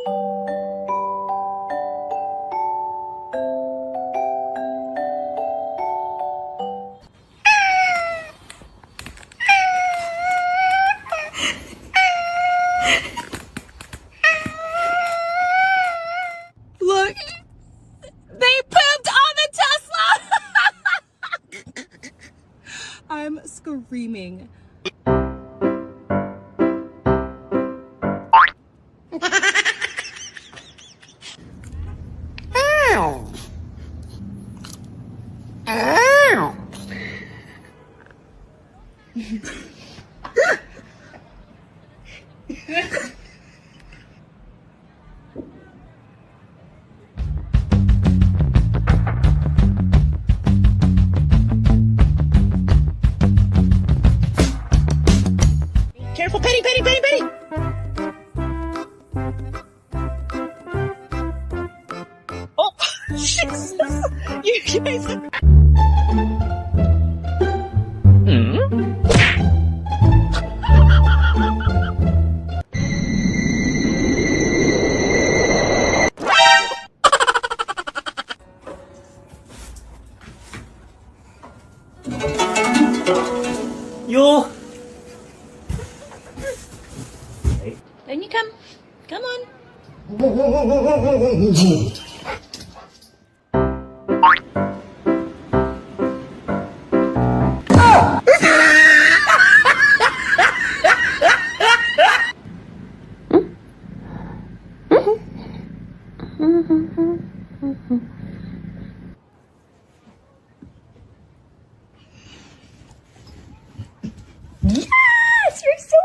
Look, they pooped on the Tesla. I'm screaming. Ow. Ow. Careful, Penny, Penny, Penny, Penny. Oh, Jesus. You guys. You. Then you come. Come on. Yes, you're so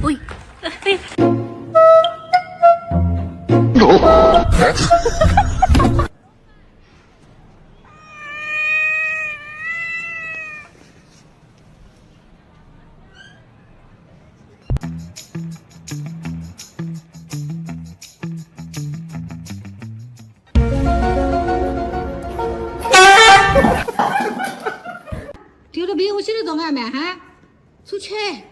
Uy. Thiếu được biết hút chứ được tổng hàm hả? Su chê.